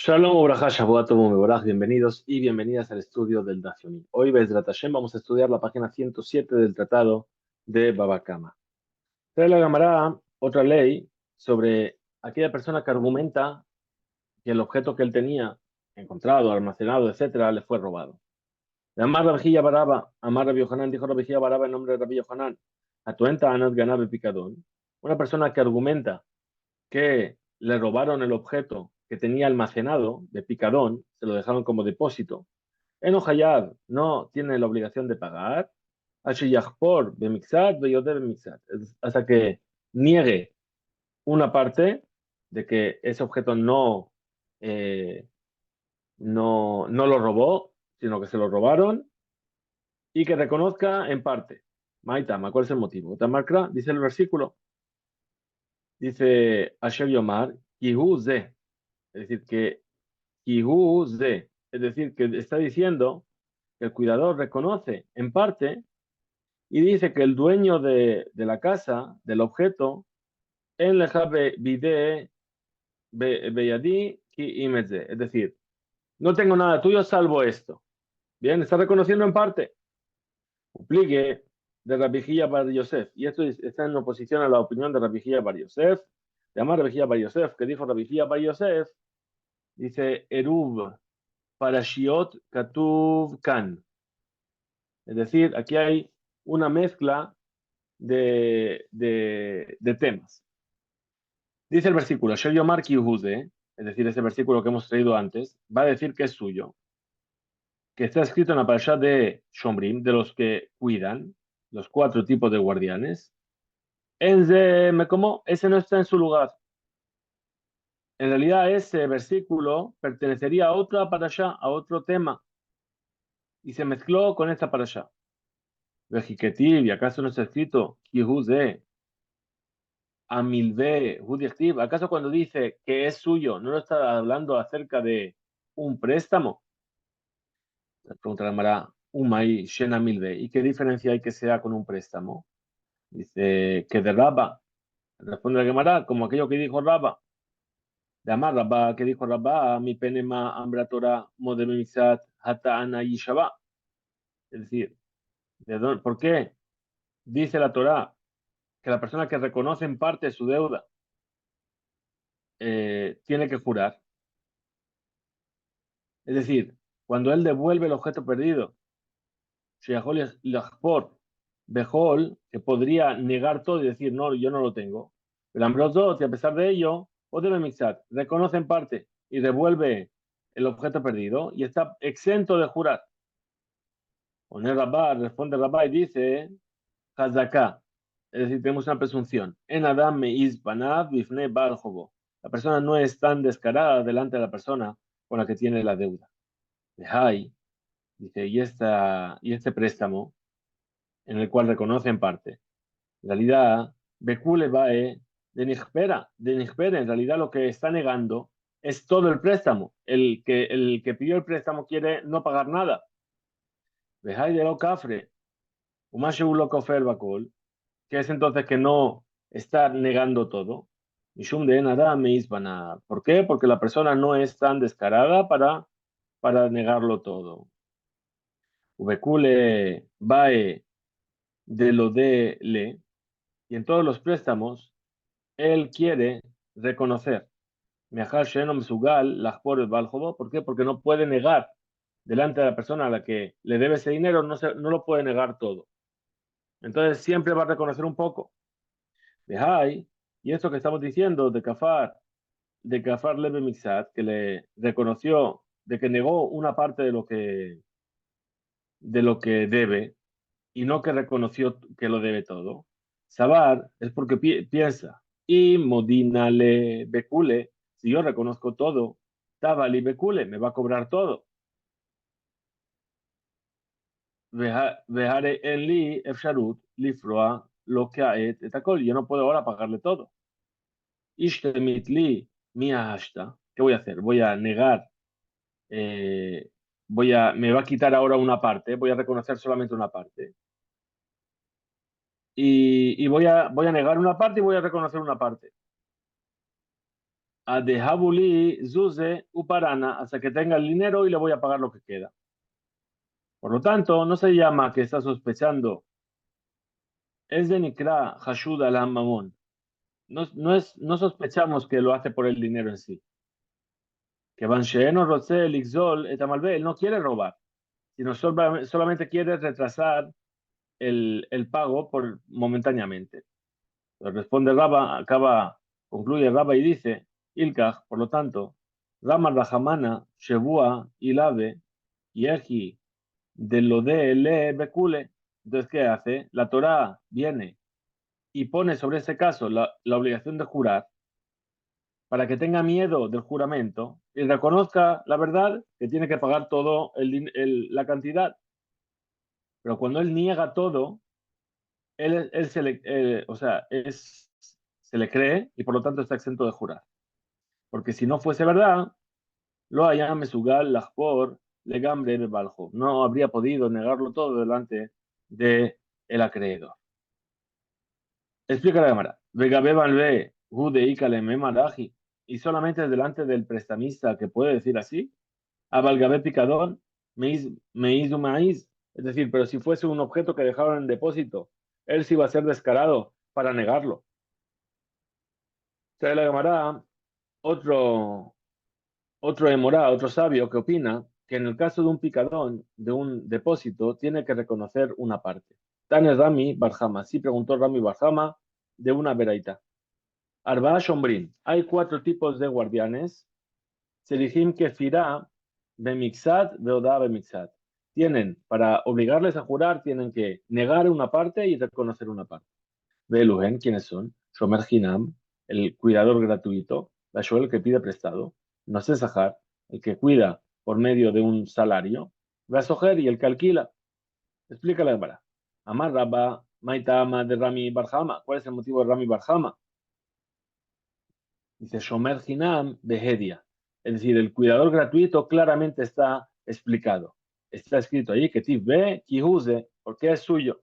Shalom Obraja, Shavuot Tov Mevorach, bienvenidos y bienvenidas al estudio del Daf Yomi. Hoy, Bezrat Hashem, vamos a estudiar la página 107 del Tratado de Baba Kama. Trae la Gemara otra ley sobre aquella persona que argumenta que el objeto que él tenía encontrado, almacenado, etcétera, le fue robado. Amar Rabijía Baraba, Amar Rabbi Yohanan, dijo Rabijía Baraba en nombre de Rabbi Yohanan, Atuenta Anat Ganabe Picadón. Una persona que argumenta que le robaron el objeto que tenía almacenado de picadón, se lo dejaron como depósito. En Hayab no tiene la obligación de pagar. Ashiyahpor bemixat beyodeh bemixat. Hasta que niegue una parte de que ese objeto eh, no lo robó, sino que se lo robaron y que reconozca en parte. Maitama, ¿cuál es el motivo? Tamarkra, dice el versículo, dice Asher Yomar, Kihu Ze, es decir, que Kihu Ze, es decir, que está diciendo que el cuidador reconoce en parte y dice que el dueño de la casa, del objeto, en lejabe bide beyadi ki imeze, es decir, no tengo nada tuyo salvo esto. Bien, está reconociendo en parte. Upligue de Rabijía Bar Yosef, y esto está en oposición a la opinión de Rabijía Bar Yosef, de Amar Rabijía Bar Yosef, que dijo Rabijía Bar Yosef, dice Eruv Parashiot Katuv Kan. Es decir, aquí hay una mezcla de temas. Dice el versículo, Shel Yomar Ki Yuhude, es decir, ese versículo que hemos traído antes, va a decir que es suyo, que está escrito en la parasha de Shomrim, de los que cuidan, los cuatro tipos de guardianes. En Mekomo, ese no está en su lugar. En realidad, ese versículo pertenecería a otra parasha, a otro tema, y se mezcló con esta parasha. Vejiquetiv, ¿y acaso no está escrito Yehude, Amilve, Judiactiv? ¿Acaso cuando dice que es suyo, no lo está hablando acerca de un préstamo? Pregunta la Mara, Umay, Shena Milve. ¿Y qué diferencia hay que sea con un préstamo? Dice que de Rabba. Responde la Gemara, como aquello que dijo Rabba. De Amar Rabba, que dijo Rabba, mi penema ambra Torah modemizat hata ana yishaba. Es decir, ¿por qué? Dice la Torah que la persona que reconoce en parte su deuda tiene que jurar. Es decir, cuando él devuelve el objeto perdido, Sheyahol Lachpor, Behol, que podría negar todo y decir, no, yo no lo tengo. El Ambrosot, y a pesar de ello, o debe mixar, reconoce en parte y devuelve el objeto perdido y está exento de jurar. Pone Rabá, responde Rabá y dice, Hazaká, es decir, tenemos una presunción. En Adam me isbanav bifne bal jobo. La persona no es tan descarada delante de la persona con la que tiene la deuda. Dejai, dice, y este préstamo, en el cual reconoce en parte. En realidad, Bekule Bae de Nijpera, en realidad lo que está negando es todo el préstamo. El que pidió el préstamo quiere no pagar nada. Dejai de lo cafre, Umashebulo Kofer Bakol, que es entonces que no está negando todo. Mishum de nada me isbana. ¿Por qué? Porque la persona no es tan descarada para negarlo todo. Ubekule Bae de lo de le, y en todos los préstamos, él quiere reconocer. Mejar Shenom Sugal, Lajpor Baljobo. ¿Por qué? Porque no puede negar delante de la persona a la que le debe ese dinero, no lo puede negar todo. Entonces siempre va a reconocer un poco. Dejai, y esto que estamos diciendo de Kafar Lebe Mixat, que le reconoció, de que negó una parte de lo que debe, y no que reconoció que lo debe todo. Sabar es porque piensa, y Modina le becule, si yo reconozco todo, Tabali becule, me va a cobrar todo. Vejare en li efsharut lifroa lo que a etacol, yo no puedo ahora pagarle todo. Ishtemit li mia hashta, ¿qué voy a hacer? Voy a negar, eh, me va a quitar ahora una parte, voy a reconocer solamente una parte. Y voy a negar una parte y voy a reconocer una parte. a dehabuli zuze uparana, hasta que tenga el dinero y le voy a pagar lo que queda. Por lo tanto, no se llama que está sospechando. Es de Nikra Hashud al Mamón. No sospechamos que lo hace por el dinero en sí. Que Van Sheeno Rotze el Ixol Etamalbe, él no quiere robar, sino solamente quiere retrasar el pago momentáneamente. Pero responde Raba, concluye Raba y dice, Ilkach, por lo tanto, Rama Rahamana, Shebua, Ilabe, Yehi, de lo de Le Bekule. Entonces, ¿qué hace? La Torá viene y pone sobre ese caso la obligación de jurar para que tenga miedo del juramento y reconozca la verdad que tiene que pagar todo la cantidad. Pero cuando él niega todo, él se le, o sea, se le cree y por lo tanto está exento de jurar. Porque si no fuese verdad, lo haya mesugal lajpor legambre de baljo. No habría podido negarlo todo delante de el acreedor. Explica la cámara. Vegabe balbe jude maraji. Y solamente delante del prestamista que puede decir así, abalgabé picador, me hizo maíz. Es decir, pero si fuese un objeto que dejaron en depósito, él sí va a ser descarado para negarlo. Trae la cámara otro emorá, otro sabio que opina que en el caso de un picadón, de un depósito, tiene que reconocer una parte. Tane Rami Barjama, sí preguntó Rami Barjama de una veraita. Arba Shombrin, hay 4 tipos de guardianes. Serihim Kefirá, Bemixat, Beodá Bemixat. Tienen, para obligarles a jurar, tienen que negar una parte y reconocer una parte. Belugen, ¿quiénes son? Shomer Hinam, el cuidador gratuito. Bashoel, el que pide prestado. Nosé Sahar, el que cuida por medio de un salario. Basoher, y el que alquila. Explícale la Gemara. Amar Rabba, Maitama de Rami Barjama. ¿Cuál es el motivo de Rami Barjama? Dice Shomer Hinam Behedia. Es decir, el cuidador gratuito claramente está explicado. Está escrito ahí que Tiv ve, Kihuse, porque es suyo.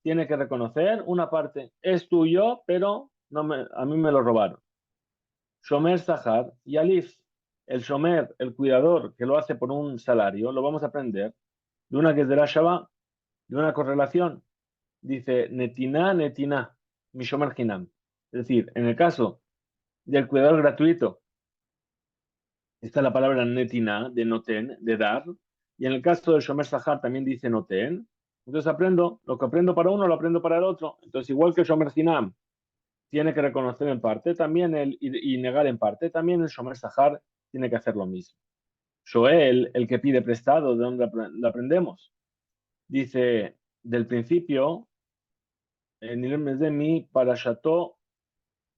Tiene que reconocer una parte. Es tuyo, pero a mí me lo robaron. Shomer Sahar y Alif. El Shomer, el cuidador que lo hace por un salario, lo vamos a aprender de una que es de la Shabbat, de una correlación. Dice Netina, Netina, mi Shomer Hinam. Es decir, en el caso del cuidador gratuito, está la palabra netina, de noten, de dar, y en el caso del Shomer Sahar también dice noten. Entonces aprendo, lo que aprendo para uno lo aprendo para el otro. Entonces, igual que el Shomer Hinam tiene que reconocer en parte, también y negar en parte, también el Shomer Sahar tiene que hacer lo mismo. Shoel, el que pide prestado, ¿de dónde lo aprendemos? Dice, del principio, en el mes de mi parashato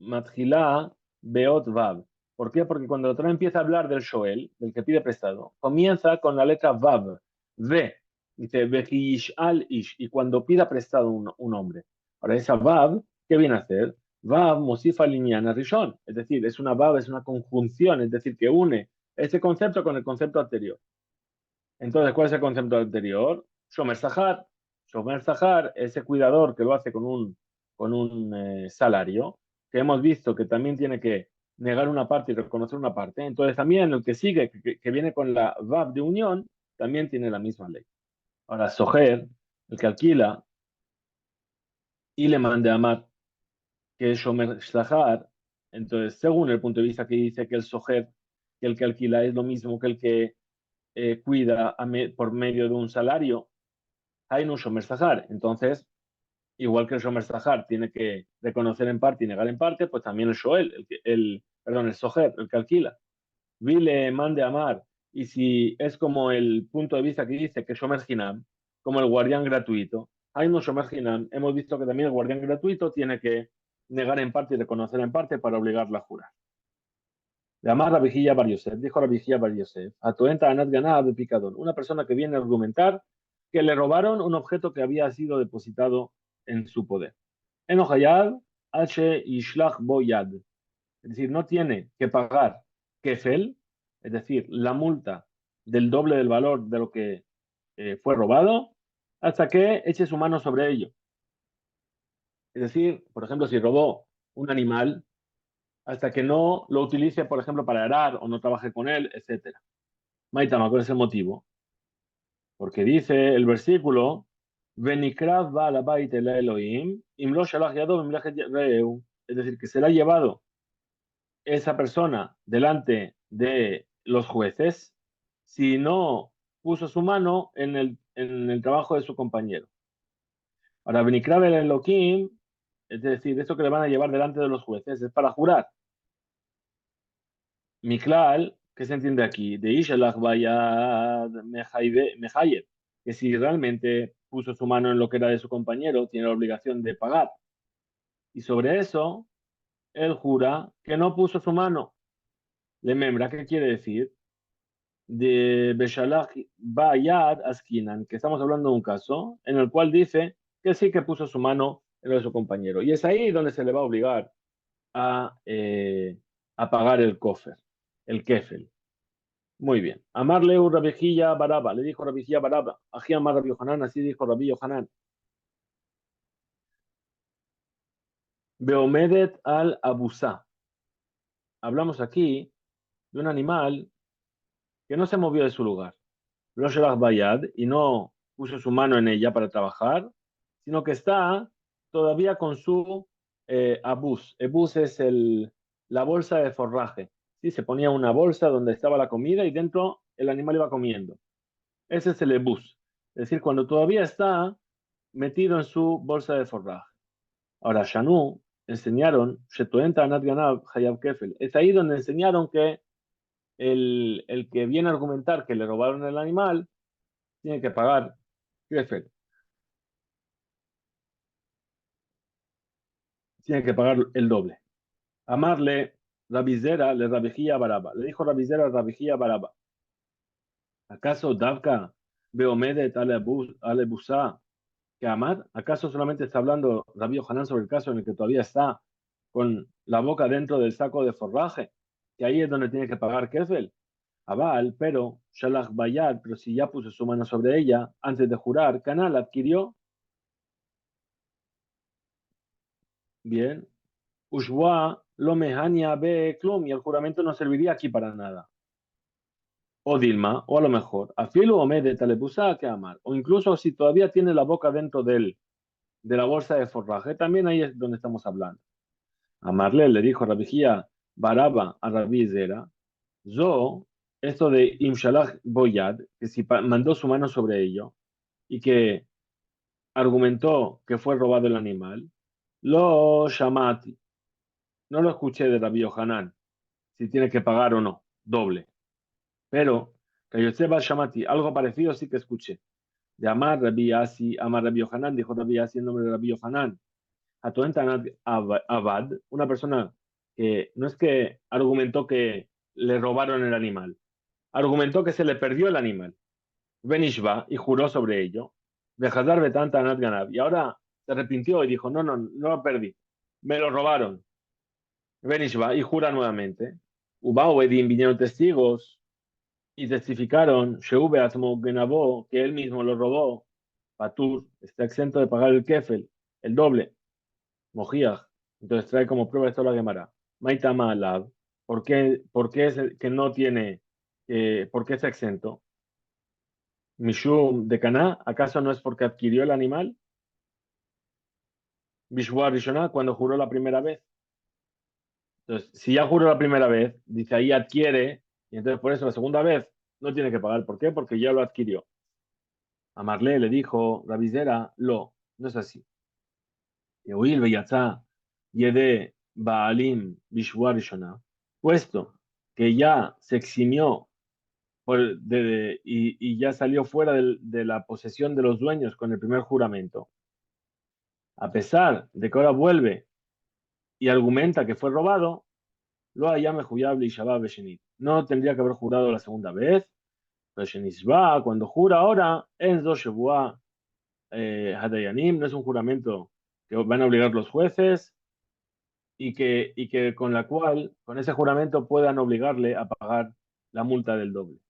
matjilá beot vav. ¿Por qué? Porque cuando la Torah empieza a hablar del Shoel, del que pide prestado, comienza con la letra vav, ve, dice vejish al ish, y cuando pida prestado un hombre. Ahora esa vav, ¿qué viene a hacer? Vav mosifa lineana rishon, es decir, es una vav, es una conjunción, es decir, que une ese concepto con el concepto anterior. Entonces, ¿cuál es el concepto anterior? Shomer Sahar. Shomer Sahar, ese cuidador que lo hace con un salario, que hemos visto que también tiene que negar una parte y reconocer una parte. Entonces, también el que sigue, que viene con la VAB de unión, también tiene la misma ley. Ahora, Soher, el que alquila y le mande a Amar, que es Shomer Sahar, entonces, según el punto de vista que dice que el Soher, que el que alquila es lo mismo que el que cuida por medio de un salario, hay un Shomer Sahar. Entonces, igual que el Shomer Sahar tiene que reconocer en parte y negar en parte, pues también el Shoel, perdón, el Soher, el que alquila. Vile mande amar. Y si es como el punto de vista que dice que Shomer Hinam, como el guardián gratuito, hay un Shomer Hinam, hemos visto que también el guardián gratuito tiene que negar en parte y reconocer en parte para obligarla a jurar. Llamar a Vigilla Bar Yosef, dijo la Vigilla Bar Yosef, a Tuenta Anat Ganada de Picador, una persona que viene a argumentar que le robaron un objeto que había sido depositado en su poder. Enojayad H. Ishlach Boyad, es decir, no tiene que pagar kefel, es decir, la multa del doble del valor de lo que fue robado, hasta que eche su mano sobre ello. Es decir, por ejemplo, si robó un animal, hasta que no lo utilice, por ejemplo, para arar o no trabaje con él, etcétera. Maitama, ¿cuál es el motivo? Porque dice el versículo, Venikrav va la bait el Elohim, im lo shalach yado b'mlechet reu. Es decir, que se la ha llevado esa persona delante de los jueces si no puso su mano en el trabajo de su compañero. Ahora, Venikrav el Elohim, es decir, esto que le van a llevar delante de los jueces es para jurar. Miklal, ¿qué se entiende aquí? De Ishalach Bayad Mehayev, que si realmente puso su mano en lo que era de su compañero, tiene la obligación de pagar. Y sobre eso, él jura que no puso su mano. Le membra, ¿qué quiere decir? De Beshalach Bayad Askinan, que estamos hablando de un caso en el cual dice que sí que puso su mano en lo de su compañero. Y es ahí donde se le va a obligar a pagar el kofer, el kefel. Muy bien. Amarle Rabijilla Baraba. Le dijo Rabijilla Baraba. Ají Amar Rabbi Yohanan. Así dijo Rabbi Yohanan. Beomedet al Abusá. Hablamos aquí de un animal que no se movió de su lugar. Lo Shelach Bayad y no puso su mano en ella para trabajar, sino que está todavía con su abus. Abus es la bolsa de forraje. ¿Sí? Se ponía una bolsa donde estaba la comida y dentro el animal iba comiendo. Ese es el ebus. Es decir, cuando todavía está metido en su bolsa de forraje. Ahora, Shanu enseñaron, Shetuenta Anat Ganav Hayab Kefel. Es ahí donde enseñaron que el que viene a argumentar que le robaron el animal tiene que pagar Kefel. Tiene que pagar el doble. Amarle Rabizera le Rabijía Baraba. Le dijo Rabizera a Rabijía Baraba. ¿Acaso Davka Beomedet Alebusa que Amar? ¿Acaso solamente está hablando Rabbi Hanan sobre el caso en el que todavía está con la boca dentro del saco de forraje? Que ahí es donde tiene que pagar Kefel. Abal, pero Shalach Bayad, pero si ya puso su mano sobre ella antes de jurar, Canal adquirió bien. Ushwa lo mehania be klum y el juramento no serviría aquí para nada. O Dilma, o a lo mejor, afilo o de talebusa que amar, o incluso si todavía tiene la boca dentro de la bolsa de forraje, también ahí es donde estamos hablando. Amarle le dijo Rabijía Baraba a Rabí Zera, yo, esto de Imshalach Boyad, que si mandó su mano sobre ello y que argumentó que fue robado el animal, lo shamati, no lo escuché de Rabí Yohanan, si tiene que pagar o no, doble. Pero, Kayoseba Shamati, algo parecido sí que escuché. De Amar Rabí Asi, Amar Rabí Yohanan, dijo Rabí Asi en nombre de Rabí Yohanan. Atoentan Abad, una persona que no es que argumentó que le robaron el animal, argumentó que se le perdió el animal. Benishba y juró sobre ello. Bejadar Betanta Anat Ganab. Y ahora se arrepintió y dijo: no lo perdí, me lo robaron. Benishba y jura nuevamente. Ubao Edim vinieron testigos y testificaron Sheube Atmo Genabó, que él mismo lo robó. Patur está exento de pagar el kefel, el doble. Mojiach. Entonces trae como prueba esto la Gemara. Maitama Alab. Por qué es que no tiene, por qué está exento? Mishum de Caná, ¿acaso no es porque adquirió el animal? Bishwa Rishonah, cuando juró la primera vez. Entonces, si ya juró la primera vez, dice ahí adquiere, y entonces por eso la segunda vez no tiene que pagar. ¿Por qué? Porque ya lo adquirió. A Marlé le dijo, Rabizera, no es así. Yehuil Beyatza, Yede Baalim Bishwa Rishonah, puesto que ya se eximió y ya salió fuera de la posesión de los dueños con el primer juramento, a pesar de que ahora vuelve y argumenta que fue robado, lo hayame juyable y shabab beshenit. No tendría que haber jurado la segunda vez. Va, cuando jura ahora, en dos hadayanim, no es un juramento que van a obligar los jueces y que con la cual, con ese juramento, puedan obligarle a pagar la multa del doble.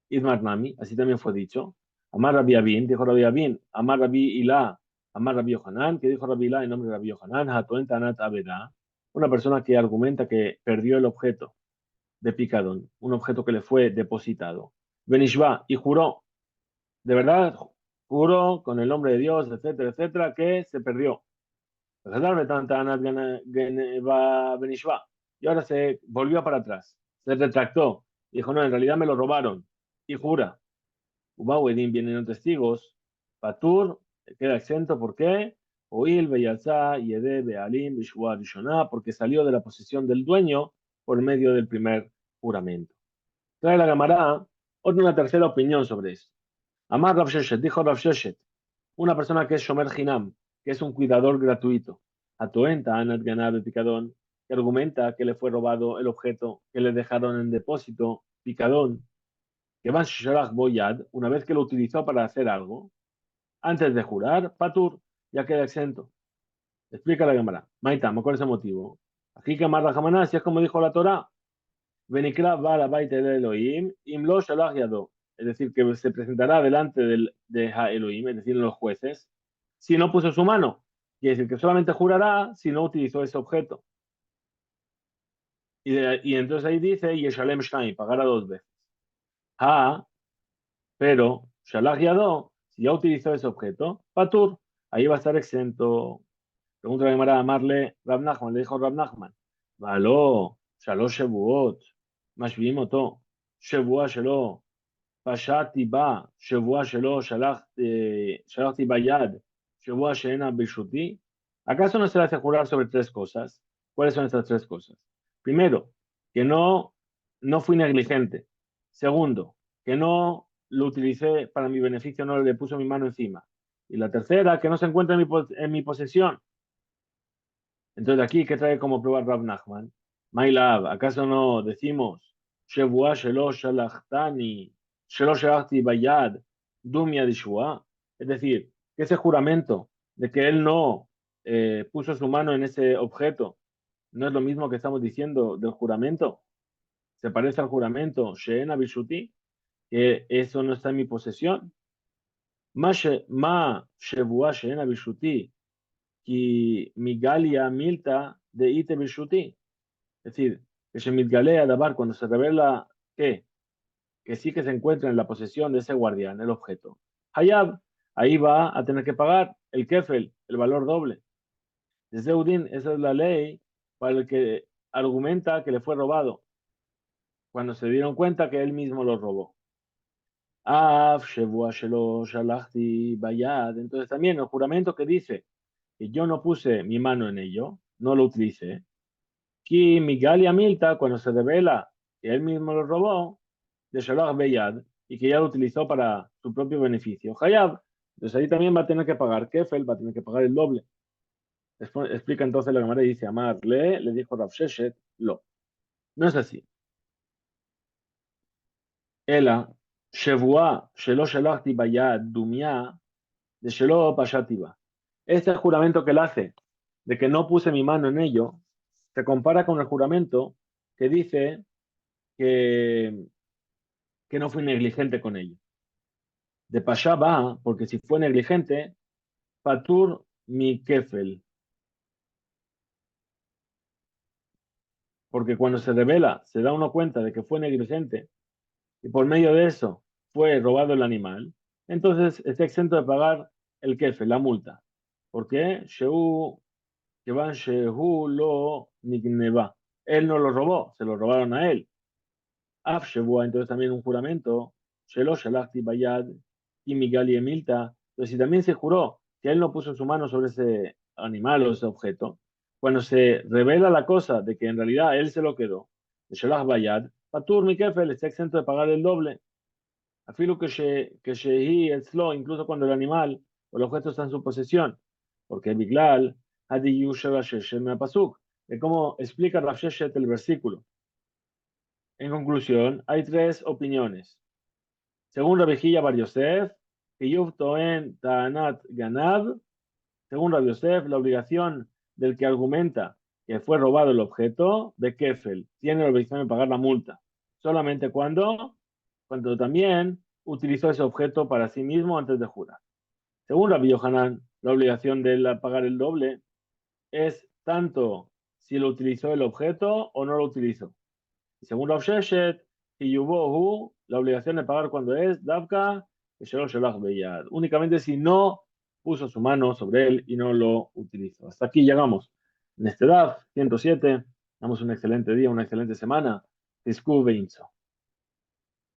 Idmar Nami, así también fue dicho. Amar Rabbi Abin, dijo Rabbi Abin, Amar Rabbi Ilá, Amar Rabbi Yohanan, que dijo Rabbi Ilá en nombre de Rabbi Yohanan, Hatoen Tanat Abedá, una persona que argumenta que perdió el objeto de picadón, un objeto que le fue depositado. Benishva, y juró, de verdad, juró con el nombre de Dios, etcétera, etcétera, que se perdió. Y ahora se volvió para atrás, se retractó, dijo, no, en realidad me lo robaron, y jura. Ubawedin vienen los testigos, Patur queda exento, ¿por qué? Oil, Beyazá, Yede, Bealim, Bishua, Rishoná, porque salió de la posesión del dueño por medio del primer juramento. Trae la Gamará una tercera opinión sobre esto. Amar Rav Sheshet, dijo Rav Sheshet, una persona que es Shomer Hinam, que es un cuidador gratuito, Atoenta, Anat Ganab Picadón, que argumenta que le fue robado el objeto que le dejaron en depósito, Picadón, que van Sharach Boyad, una vez que lo utilizó para hacer algo, antes de jurar, Patur, ya queda exento. Explica la Gemara. Maitama, ¿cuál es el motivo? Aquí que Marra Hamaná, si es como dijo la Torah, Benikra Bala Baita el Elohim, Imlo Shalach Yado. Es decir, que se presentará delante de Ha Elohim, es decir, en los jueces, si no puso su mano. Quiere decir que solamente jurará si no utilizó ese objeto. Y entonces ahí dice, Yeshalem Shtaim, pagará dos veces. Ha, pero Shalach Yado, si ya utilizó ese objeto, Patur, ahí va a estar exento. Pregunta la Gemara a Amarle, Rab Nachman, le dijo Rab Nachman, Való, Shalosh Shevuot, Mashvim Oto, Shevua Shelo, Pashati Ba, Shevua Shelo, Shalachti Bayad, Shevua Sheena Bishuti. ¿Acaso no se le hace jurar sobre tres cosas? ¿Cuáles son estas tres cosas? Primero, que no fui negligente. Segundo, que no lo utilicé para mi beneficio, no le puse mi mano encima. Y la tercera, que no se encuentra en mi posesión. Entonces aquí, ¿qué trae como prueba Rab Nachman? Mailab, ¿acaso no decimos Shevua Shelo Shalachtani, Shelo Shalachti Bayad, Dumia Dishua? Es decir, que ese juramento de que él no puso su mano en ese objeto, no es lo mismo que estamos diciendo del juramento. Se parece al juramento Sheena Bishuti, que eso no está en mi posesión. Ma Shevua Sheena Bishuti, כי מיגליה מילתא דאיתא ברשותי. Es decir, que se mitgalea dabar cuando se revela que sí que se encuentra en la posesión de ese guardián, el objeto. Hayab, ahí va a tener que pagar el kefel, el valor doble. Desde Udin, esa es la ley para el que argumenta que le fue robado, cuando se dieron cuenta que él mismo lo robó. Af, Shevua Shelo, Shalachti, Bayad. Entonces también el juramento que dice que yo no puse mi mano en ello, no lo utilicé. Que Migalia Milta, cuando se revela que él mismo lo robó, de Shalach Beyad, y que ya lo utilizó para su propio beneficio. Hayab, entonces ahí también va a tener que pagar Kefel, va a tener que pagar el doble. Explica entonces la Gemara y dice, Amar, le dijo Rav Sheshet, lo. No es así. Ela, Shevua, Shelo Shalachti Bayad, Dumia, de Shelo Pashatiba. Este juramento que él hace, de que no puse mi mano en ello, se compara con el juramento que dice que, que no fui negligente con ello. De Pasha va, porque si fue negligente, Patur mi Kefel. Porque cuando se revela, se da uno cuenta de que fue negligente y por medio de eso fue robado el animal, entonces está exento de pagar el Kefel, la multa. ¿Por qué? Shehu lo nigneva. Él no lo robó, se lo robaron a él. Af Shevua, entonces también un juramento. Shelo Shalachti Bayad y Migali Emilta. Entonces, si también se juró que él no puso su mano sobre ese animal o ese objeto, cuando se revela la cosa de que en realidad él se lo quedó, de Shalach Bayad, Patur mi Kefel está exento de pagar el doble. Afilo que Shehi Etzlo, incluso cuando el animal o el objeto está en su posesión, porque Biglal, Hadi Yusheva Sheshem Pasuk, de cómo explica Rav Sheshet el versículo. En conclusión, hay tres opiniones. Según Rabbi Bar Yosef, Hiyuv Toen Ta'anat Ganab. Según Rabbi Yosef, la obligación del que argumenta que fue robado el objeto de Kefel tiene la obligación de pagar la multa. Solamente cuando también utilizó ese objeto para sí mismo antes de jurar. Según Rabbi Yohanan, la obligación de pagar el doble es tanto si lo utilizó el objeto o no lo utilizó. Y según Rav Sheshet, y yubohu, la obligación de pagar cuando es davka, que yo lo beyad. Únicamente si no puso su mano sobre él y no lo utilizó. Hasta aquí llegamos. En este DAF 107, damos un excelente día, una excelente semana. Discu Beinzo.